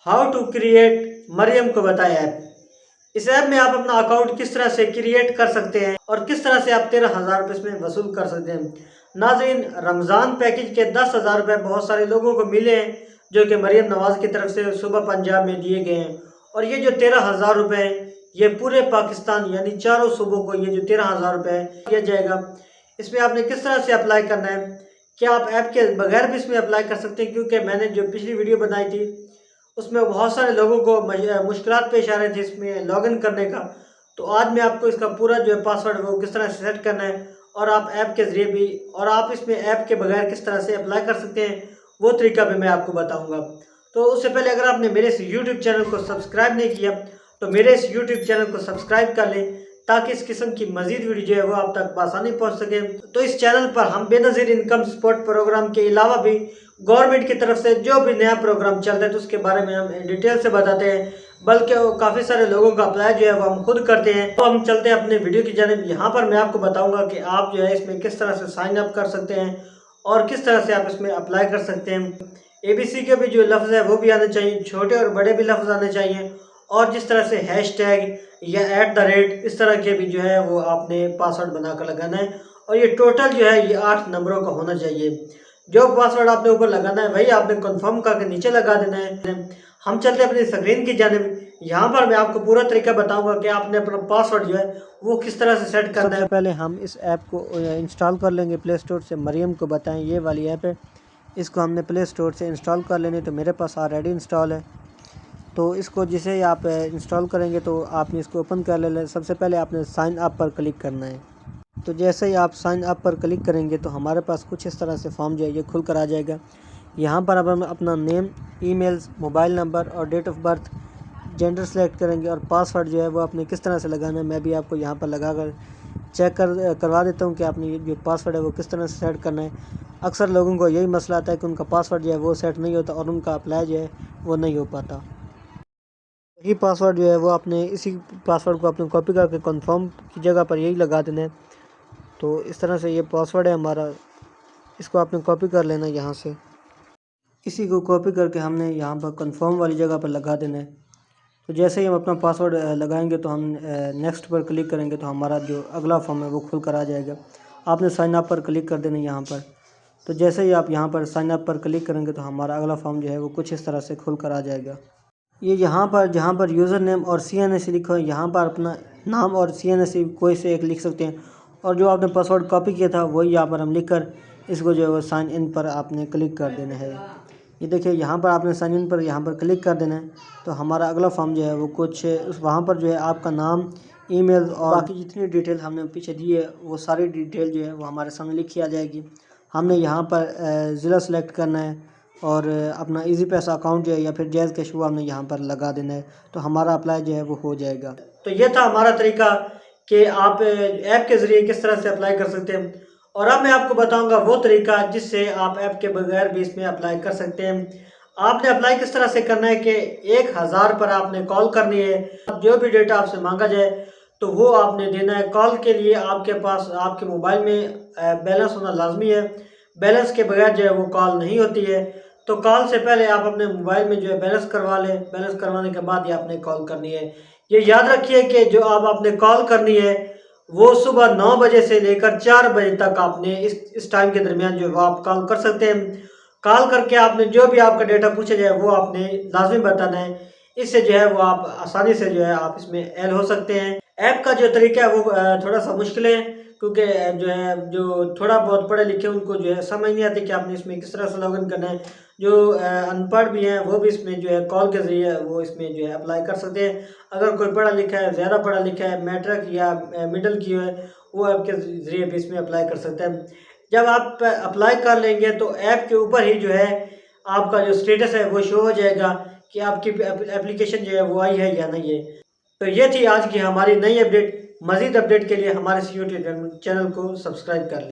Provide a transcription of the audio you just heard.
How to create Maryam को बताएं app. इस ऐप में आप अपना अकाउंट किस तरह से क्रिएट कर सकते हैं और किस तरह से आप 13,000 रुपये इसमें वसूल कर सकते हैं। नाज़रीन, रमज़ान पैकेज के 10,000 रुपये बहुत सारे लोगों को मिले हैं जो कि मरियम नवाज़ की तरफ से सुबह पंजाब में दिए गए हैं। और ये जो 13,000 रुपये हैं ये पूरे पाकिस्तान यानी चारों सूबों को ये जो 13,000 रुपये दिया जाएगा। इसमें आपने किस तरह से अप्लाई करना है, क्या आप ऐप के बगैर भी इसमें अप्लाई कर सकते हैं, क्योंकि मैंने जो पिछली वीडियो बनाई थी उसमें बहुत सारे लोगों को मुश्किलात पेश आ रहे थे इसमें लॉगिन करने का। तो आज मैं आपको इसका पूरा जो है पासवर्ड वो किस तरह से सेट करना है और आप ऐप के ज़रिए भी और आप इसमें ऐप के बगैर किस तरह से अप्लाई कर सकते हैं वो तरीका भी मैं आपको बताऊंगा। तो उससे पहले अगर आपने मेरे इस यूट्यूब चैनल को सब्सक्राइब नहीं किया तो मेरे इस यूट्यूब चैनल को सब्सक्राइब कर लें ताकि इस किस्म की मजीद वीडियो जो है वो आप तक आसानी पहुंच सके। तो इस चैनल पर हम बेनज़ीर इनकम सपोर्ट प्रोग्राम के अलावा भी गवर्नमेंट की तरफ से जो भी नया प्रोग्राम चल रहा है तो उसके बारे में हम डिटेल से बताते हैं, बल्कि काफ़ी सारे लोगों का अप्लाई जो है वो हम खुद करते हैं। तो हम चलते हैं अपने वीडियो की जानिब। यहाँ पर मैं आपको बताऊँगा कि आप जो है इसमें किस तरह से साइन अप कर सकते हैं और किस तरह से आप इसमें अप्लाई कर सकते हैं। ABC के भी जो लफ्ज़ है वो भी आने चाहिए, छोटे और बड़े भी लफ्ज़ आने चाहिए, और जिस तरह से हैशटैग या @ इस तरह के भी जो है वो आपने पासवर्ड बनाकर लगाना है। और ये टोटल जो है ये 8 नंबरों का होना चाहिए। जो पासवर्ड आपने ऊपर लगाना है वही आपने कंफर्म करके नीचे लगा देना है। हम चलते हैं अपनी स्क्रीन की जानिब। यहाँ पर मैं आपको पूरा तरीका बताऊंगा कि आपने अपना पासवर्ड जो है वो किस तरह से सेट करना है। पहले हम इस ऐप को इंस्टॉल कर लेंगे प्ले स्टोर से। मरियम को बताएं ये वाली ऐप है, इसको हमने प्ले स्टोर से इंस्टॉल कर लेनी। तो मेरे पास ऑलरेडी इंस्टॉल है, तो इसको जिसे ही आप इंस्टॉल करेंगे तो आपने इसको ओपन कर लेना है। सबसे पहले आपने साइन अप पर क्लिक करना है। तो जैसे ही आप साइन अप पर क्लिक करेंगे तो हमारे पास कुछ इस तरह से फॉर्म जो है ये खुल कर आ जाएगा। यहाँ पर अब हम अपना नेम, ईमेल्स, मोबाइल नंबर और date of birth, gender select करेंगे और पासवर्ड जो है वो आपने किस तरह से लगाना है मैं भी आपको यहाँ पर लगा कर चेक करवा देता हूँ कि आपने जो पासवर्ड है वो किस तरह से सेट करना है। अक्सर लोगों को यही मसला आता है कि उनका पासवर्ड जो है वो सेट नहीं होता और उनका अप्लाई जो है वो नहीं हो पाता। यही पासवर्ड जो है वो आपने इसी पासवर्ड को आपने कॉपी करके कंफर्म की जगह पर यही लगा देना है। तो इस तरह से ये पासवर्ड है हमारा, इसको आपने कॉपी कर लेना है यहाँ से। इसी को कॉपी करके हमने यहाँ पर कंफर्म वाली जगह पर लगा देना है। तो जैसे ही हम अपना पासवर्ड लगाएंगे तो हम नेक्स्ट पर क्लिक करेंगे तो हमारा जो अगला फॉर्म है वो खुल कर आ जाएगा। आपने साइन अप पर क्लिक कर देना है यहाँ पर। तो जैसे ही आप यहाँ पर साइन अप पर क्लिक करेंगे तो हमारा अगला फॉर्म जो है वो कुछ इस तरह से खुल कर आ जाएगा। ये यहाँ पर जहाँ पर यूज़र नेम और CNC लिखा है यहाँ पर अपना नाम और CNC कोई से एक लिख सकते हैं, और जो आपने पासवर्ड कॉपी किया था वही यहाँ पर हम लिखकर इसको जो है वो साइन इन पर आपने क्लिक कर देना है। ये देखिए यहाँ पर आपने साइन इन पर यहाँ पर क्लिक कर देना है। तो हमारा अगला फॉर्म जो है वो कुछ वहाँ पर जो है आपका नाम, ईमेल और बाकी जितनी डिटेल हमने पीछे दी है वो सारी डिटेल जो है वो हमारे सामने लिखी आ जाएगी। हमने यहाँ पर ज़िला सेलेक्ट करना है और अपना इजी पैसा अकाउंट जो है या फिर जैज़ कैश वो हमने यहाँ पर लगा देना है। तो हमारा अप्लाई जो है वो हो जाएगा। तो ये था हमारा तरीका कि आप ऐप के ज़रिए किस तरह से अप्लाई कर सकते हैं। और अब मैं आपको बताऊंगा वो तरीका जिससे आप ऐप के बगैर भी इसमें अप्लाई कर सकते हैं। आपने अप्लाई किस तरह से करना है कि 1000 पर आपने कॉल करनी है। जो भी डेटा आपसे मांगा जाए तो वो आपने देना है। कॉल के लिए आपके पास आपके मोबाइल में बैलेंस होना लाजमी है। बैलेंस के बगैर जो है वो कॉल नहीं होती है। तो कॉल से पहले आप अपने मोबाइल में जो है बैलेंस करवा लें। बैलेंस करवाने के बाद ही आपने कॉल करनी है। ये याद रखिए कि जो आपने कॉल करनी है वो सुबह 9 बजे से लेकर 4 बजे तक आपने इस टाइम के दरमियान जो है वो आप कॉल कर सकते हैं। कॉल करके आपने जो भी आपका डेटा पूछा जाए वो आपने लाजमी बताना है। इससे जो है वो आप आसानी से जो है आप इसमें ऐड हो सकते हैं। ऐप का जो तरीका है वो थोड़ा सा मुश्किल है, क्योंकि जो थोड़ा बहुत पढ़े लिखे उनको जो है समझ नहीं आती कि आपने इसमें किस तरह से लॉगिन करना है। जो अनपढ़ भी हैं वो भी इसमें जो है कॉल के ज़रिए वो इसमें जो है अप्लाई कर सकते हैं। अगर कोई पढ़ा लिखा है, ज़्यादा पढ़ा लिखा है, मैट्रिक या मिडिल की है, वो ऐप के ज़रिए भी इसमें अप्लाई कर सकते हैं। जब आप अप्लाई कर लेंगे तो ऐप के ऊपर ही जो है आपका जो स्टेटस है वो शो हो जाएगा कि आपकी एप्लीकेशन जो है वो आई है या नहीं है। तो ये थी आज की हमारी नई अपडेट। मज़ीद अपडेट के लिए हमारे यूट्यूब चैनल को सब्सक्राइब कर लें।